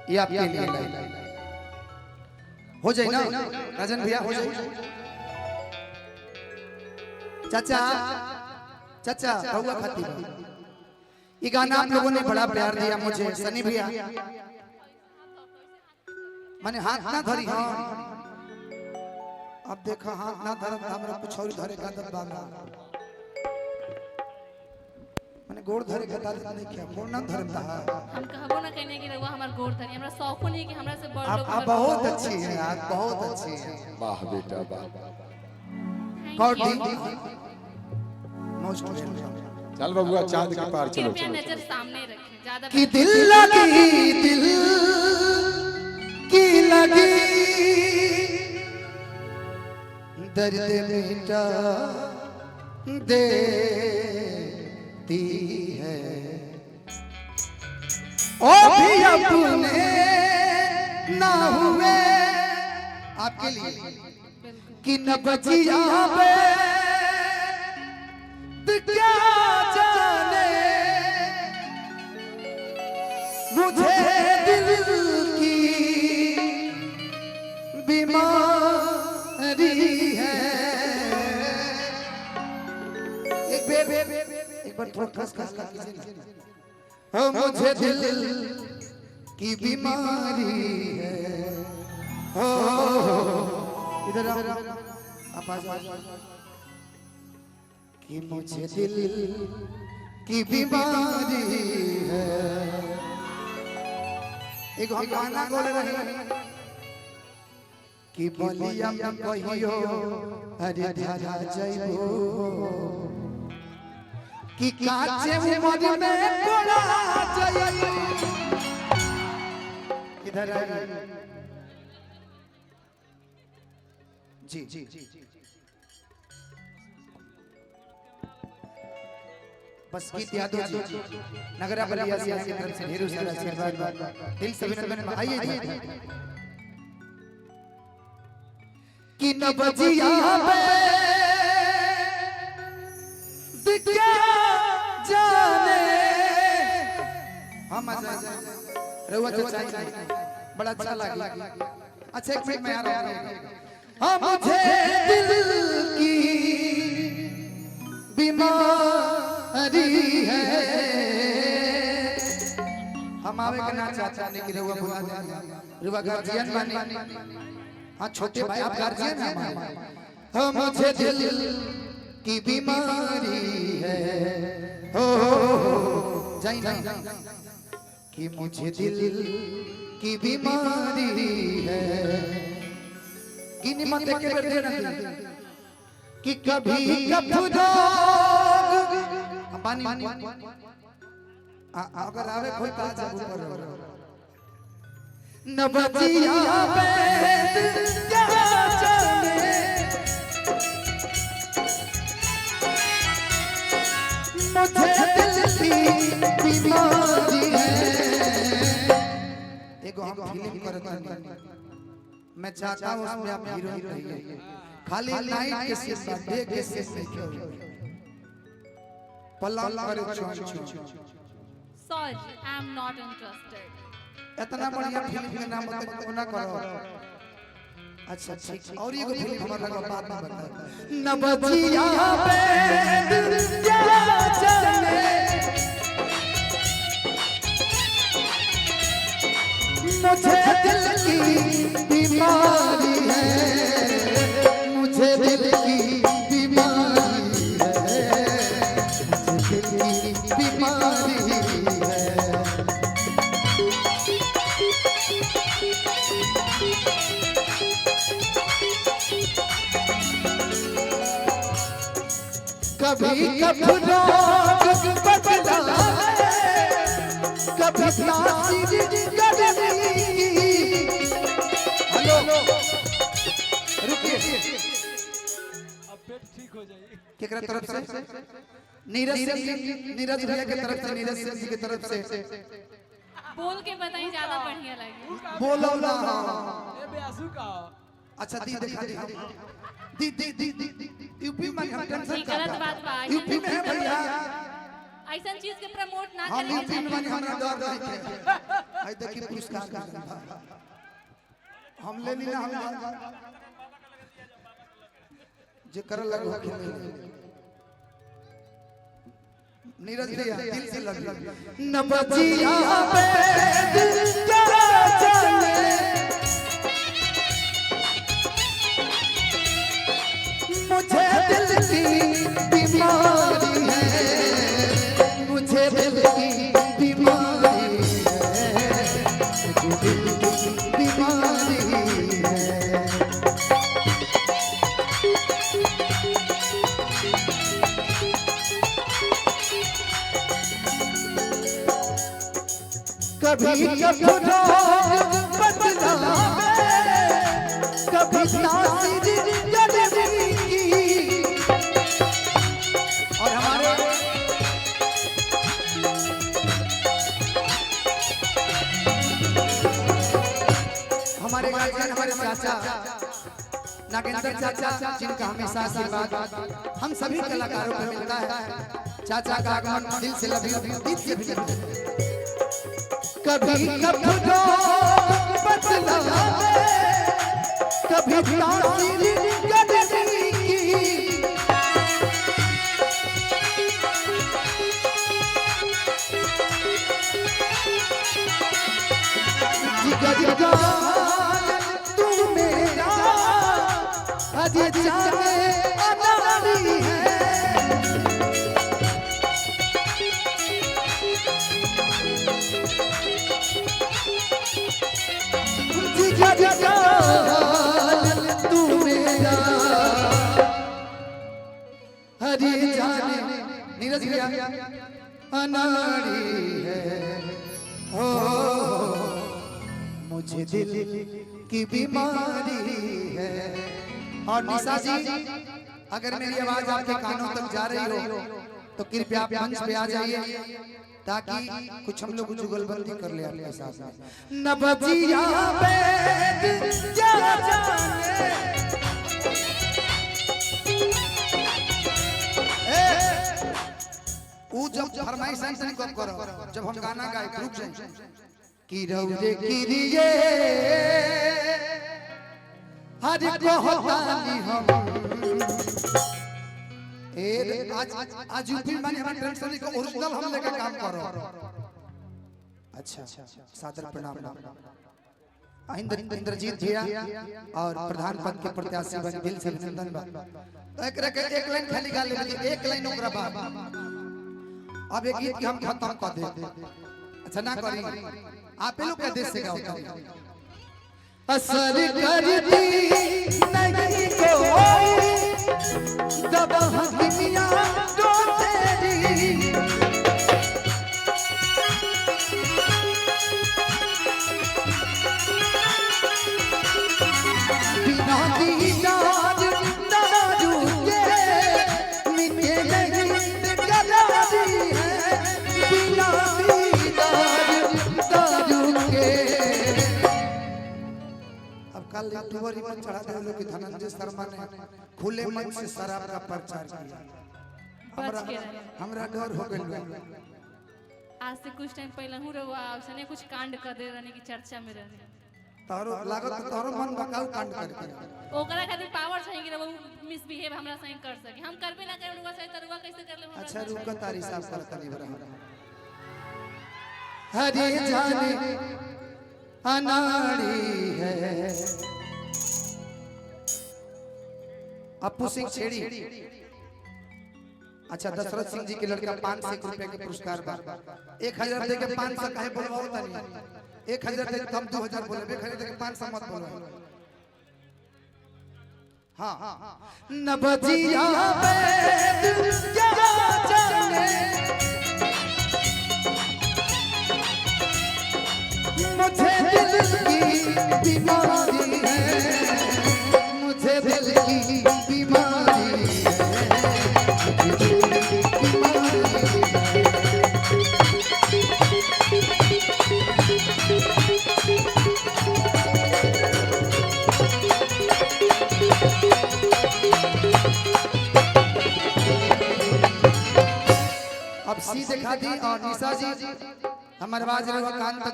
ये आपके लिए हो जाए ना राजन भैया, हो जाए। चाचा चाचा रहुआ खाती ये गाना आप लोगों ने बड़ा प्यार दिया मुझे। सनी भैया मैंने हाथ ना धरी, हाँ अब देखा हाथ ना धर, हमरा कुछ और धरे का दबा मैंने गोड़ धरे का दाद नहीं किया, गोड़ ना धरता हम कहबो ना कहने कि रहुआ हमार गोड़ धरी, हमरा शौक नहीं कि हमरा से बड़ लोग। आप बहुत अच्छी हैं, आप बहुत अच्छी हैं। वाह बेटा वाह। गॉड मोस्ट चल बबुआ चांद के पार चलो कृपया चलो नजर सामने रखें, ज्यादा कि दिल लगी, दिल की लगी दर्द मिटा देती है, ओ भी अपने ना हुए आपके लिए कि न बचिया पे क्या जाने मुझे दिल की बीमारी है। एक बार थोड़ा खस खस कीजिए ना। मुझे दिल की बीमारी है। हो इधर आप आ जाओ कि मुझे दिल की बीमारी है। एक हम गाना बोल रहे हैं कि बलिया में कहियो अरे धारा जाइबो कि काचे उमर में कोड़ा जाइबो। इधर आइए जी जी जी बस गीत याद हो जी। नगरा बलिया से की तरफ से ढेरों सारा आशीर्वाद दिल से अभिनंदन। आइए कि न बजिया पे क्या जाने हम रहुआ चाचा बड़ा अच्छा लगा। अच्छा एक मिनट में आ रहा हूं। हाँ मुझे दिल की बीमारी है। हम आवे के ना चाचा ने कि रहुआ बुला दे, रहुआ गार्जियन माने। हाँ छोटे भाई आप गार्जियन हैं हमारे। हाँ मुझे दिल की बीमारी है। हो जाई ना कि मुझे दिल की बीमारी है। गिनी मत के बैठे ना कि कभी कभी पानी अगर आवे कोई काज ऊपर न बचिया पे क्या जाने मुझे दिल की बीमारी है। एगो हम फिल्म करते हैं, मैं चाहता हूँ उसमें आप हीरो रहिए। खाली नाइट के सीन डे के सीन पलंग करे छुआ sorry I am not interested. इतना बढ़िया फिल्म के नाम बता ना करो। अच्छा ठीक और एगो फिल्म हमारा लगा बात में बता न बचिया पे क्या जाने मुझे दिल की बीमारी है। मुझे दिल की बीमारी है। मुझे दिल की बीमारी है। कभी कभी रोग बदला कभी तासीर करनी। हेलो रुकिए अब पेट ठीक हो जाएगी। केकरा तरफ से नीरज भैया के तरफ से, नीरज सिंह जी की तरफ से बोल के बताई ज्यादा बढ़िया लगे। बोलो ना ए बेआसू का अच्छा दी दिखा दी यूपी में हम टेंशन गलत बात बा। यूपी में है भैया ऐसा चीज के प्रमोट ना हम करेंगे तीन बने हमरा डर नहीं है आई देखी पुरस्कार हम ले ली ना हम जे कर लगो खेले नीरज भैया दिल से लग न बजिया पे दिल क्या जाने मुझे दिल की बीमारी है मुझे दिल की बीमारी है मुझे दिल की बीमारी है कभी कभी रोग बदलावे कभी तासीर जलवी की और हमारे गार्जियन हमारे चाचा नागेंद्र चाचा जिनका हमेशा आशीर्वाद हम सभी कलाकारों को मिलता है चाचा का आगमन दिल से लव यू दिल से भी कभी कभी बदलावे कभी तासीर जलवी की जिगर तू मेरा अजी जाने अनाड़ी है तू मेरा हरी जाने नीरज भैया अनाड़ी है हो मुझे दिल की बीमारी है और निशा जी अगर मेरी आवाज आपके कानों तक जा रही हो तो कृपया आप मंच पे आ जाइए ताकि कुछ हम लोग जुगलबंदी कर ले आपके साथ न बजिया पे जा जाने वो जब फरमाइश नहीं कब करो जब हम गाना गाए रुक जाए कि रौरे किरिए हर कहतानी हम आज यूपी माने हमारे ट्रेडिशनल को ओरिजिनल हम लेकर काम करो अच्छा सादर प्रणाम इंद्रजीत भैया और प्रधान पद के प्रत्याशी बन दिल से अभिनंदन बा तो एक लाइन खाली गा ले एक लाइन ओकरा बाद अब एक गीत के हम खत्म कर दे अच्छा ना करी आप लोग के देश से गाओ असर करती नहीं कोई जब हकीमिया तो तेरी बिना दीदार दारू के मिटे नहीं गलारी है बिना दीदार दारू के अब कल यूट्यूबर में चढ़ा दे लोग धनंजय शर्मा ने खुले मन से शराब का प्रचार किया हमरा डर हो गइल आज से कुछ टाइम पहले हूं रहुआ उसने कुछ कांड कर दे रहने की चर्चा में रहने तारो लागत तारो मन बकाऊ कांड करके ओकरा खातिर पावर चाहिए कि वो मिसबिहेव हमरा सही कर सके हम करबे ना करे रुआ सही तरुआ कैसे कर ले अच्छा रुका तारी साहब करता नहीं बरा हरे जाने अनाड़ी है अपू सिंह छेड़ी अच्छा दशरथ सिंह जी के लड़का 500 रुपए के पुरस्कार बा 1000 दे के 500 काहे बोलवाओ तनी 1000 दे के हम 2000 बोले 1000 दे के 500 मत बोलो हां न बजिया पे क्या जाने मुझे दिल की बीमारी है मुझे दिल की बीमारी है अब सीधे दिखा दी और निशा जी हमारे बाज कान तक